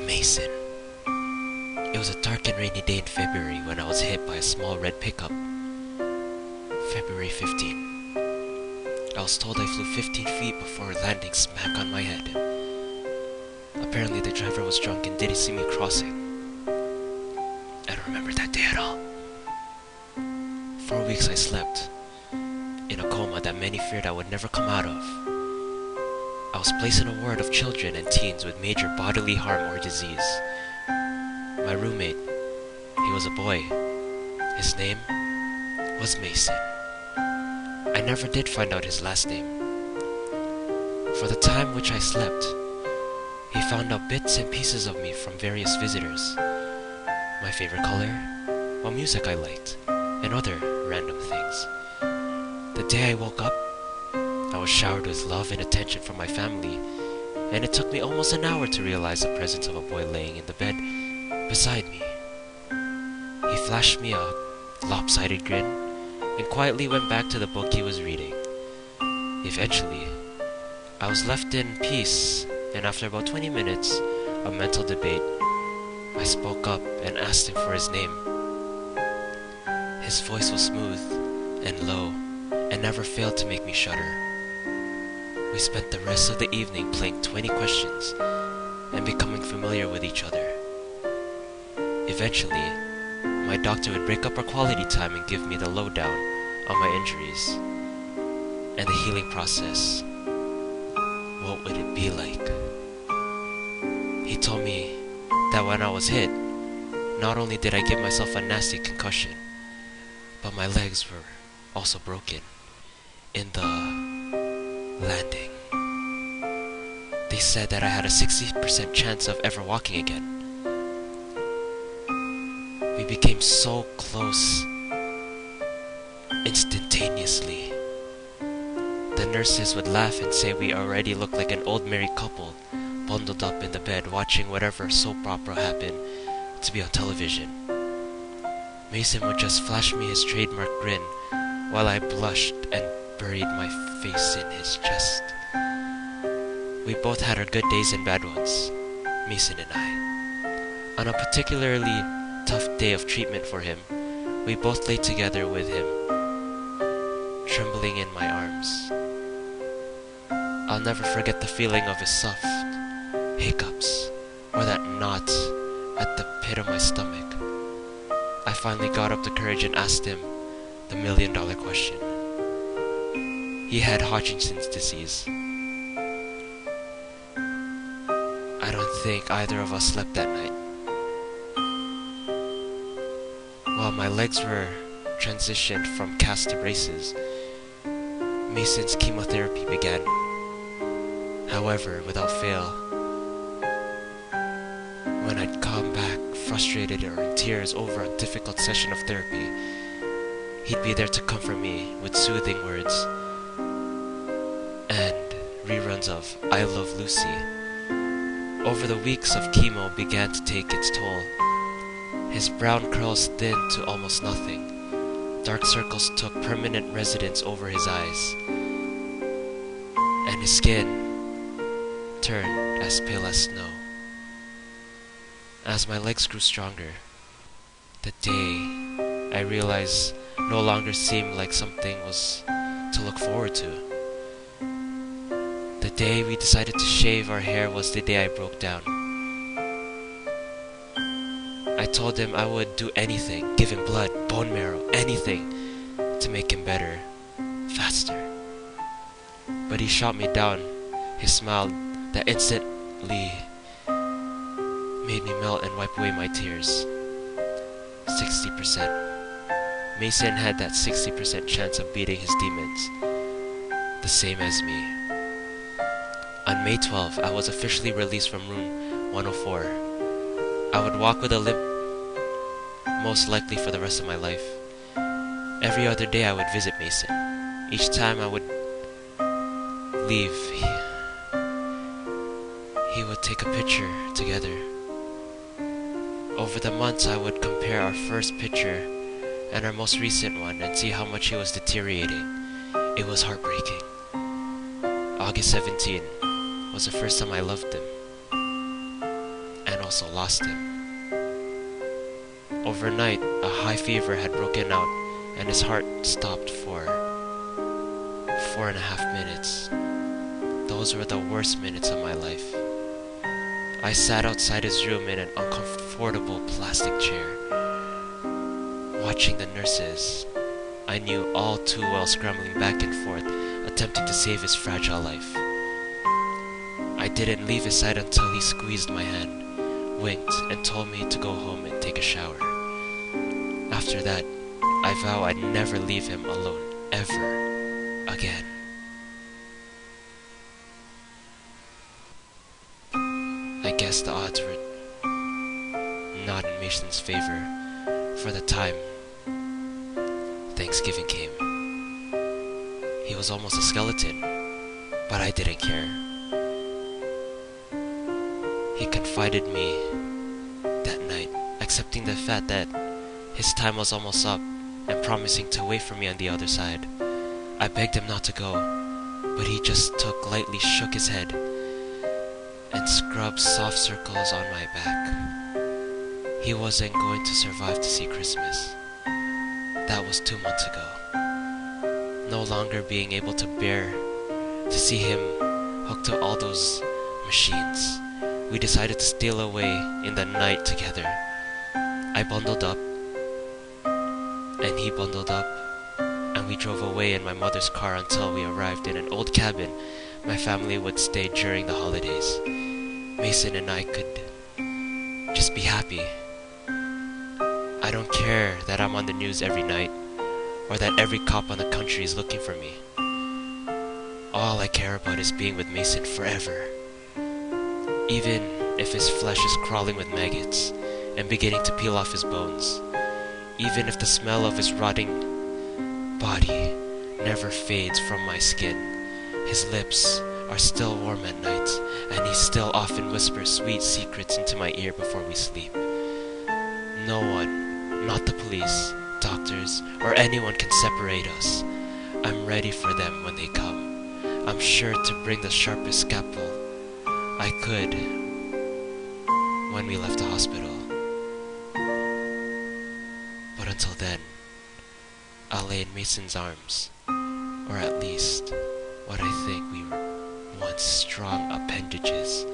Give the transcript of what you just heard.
Mason. It was a dark and rainy day in February when I was hit by a small red pickup. February 15. I was told I flew 15 feet before landing smack on my head. Apparently the driver was drunk and didn't see me crossing. I don't remember that day at all. 4 weeks I slept, in a coma that many feared I would never come out of. I was placed in a ward of children and teens with major bodily harm or disease. My roommate, he was a boy. His name was Mason. I never did find out his last name. For the time which I slept, he found out bits and pieces of me from various visitors. My favorite color, what music I liked, and other random things. The day I woke up, I was showered with love and attention from my family, and it took me almost an hour to realize the presence of a boy laying in the bed beside me. He flashed me a lopsided grin and quietly went back to the book he was reading. Eventually, I was left in peace, and after about 20 minutes of mental debate, I spoke up and asked him for his name. His voice was smooth and low and never failed to make me shudder. We spent the rest of the evening playing 20 questions and becoming familiar with each other. Eventually, my doctor would break up our quality time and give me the lowdown on my injuries and the healing process. What would it be like? He told me that when I was hit, not only did I give myself a nasty concussion, but my legs were also broken in the landing. They said that I had a 60% chance of ever walking again. We became so close instantaneously. The nurses would laugh and say we already looked like an old married couple bundled up in the bed watching whatever soap opera happened to be on television. Mason would just flash me his trademark grin while I blushed and buried my face in his chest. We both had our good days and bad ones, Mason and I. On a particularly tough day of treatment for him, we both lay together with him, trembling in my arms. I'll never forget the feeling of his soft hiccups, or that knot at the pit of my stomach. I finally got up the courage and asked him the million-dollar question. He had Hodgkin's disease. I don't think either of us slept that night. While my legs were transitioned from cast to braces, Mason's chemotherapy began. However, without fail, when I'd come back frustrated or in tears over a difficult session of therapy, he'd be there to comfort me with soothing words and reruns of I Love Lucy. Over the weeks of chemo began to take its toll. His brown curls thinned to almost nothing. Dark circles took permanent residence over his eyes, and his skin turned as pale as snow. As my legs grew stronger, the day I realized no longer seemed like something was to look forward to. The day we decided to shave our hair was the day I broke down. I told him I would do anything, give him blood, bone marrow, anything to make him better, faster. But he shot me down, his smile that instantly made me melt and wipe away my tears. 60%. Mason had that 60% chance of beating his demons, the same as me. On May 12, I was officially released from room 104. I would walk with a limp, most likely for the rest of my life. Every other day I would visit Mason. Each time I would leave, he would take a picture together. Over the months I would compare our first picture and our most recent one and see how much he was deteriorating. It was heartbreaking. August 17 was the first time I loved him. And also lost him. Overnight, a high fever had broken out, and his heart stopped for 4.5 minutes. Those were the worst minutes of my life. I sat outside his room in an uncomfortable plastic chair, watching the nurses I knew all too well scrambling back and forth, attempting to save his fragile life. I didn't leave his side until he squeezed my hand, winked, and told me to go home and take a shower. After that, I vow I'd never leave him alone, ever again. I guess the odds were not in Mason's favor for the time Thanksgiving came. He was almost a skeleton, but I didn't care. He confided me that night, accepting the fact that his time was almost up and promising to wait for me on the other side. I begged him not to go, but he just lightly shook his head and scrubbed soft circles on my back. He wasn't going to survive to see Christmas. That was 2 months ago. No longer being able to bear to see him hooked to all those machines, we decided to steal away in the night together. I bundled up, and he bundled up, and we drove away in my mother's car until we arrived in an old cabin my family would stay during the holidays. Mason and I could just be happy. I don't care that I'm on the news every night, or that every cop on the country is looking for me. All I care about is being with Mason forever. Even if his flesh is crawling with maggots and beginning to peel off his bones. Even if the smell of his rotting body never fades from my skin. His lips are still warm at night, and he still often whispers sweet secrets into my ear before we sleep. No one, not the police, doctors, or anyone can separate us. I'm ready for them when they come. I'm sure to bring the sharpest scalpel I could when we left the hospital. But until then, I'll lay in Mason's arms, or at least what I think we were once strong appendages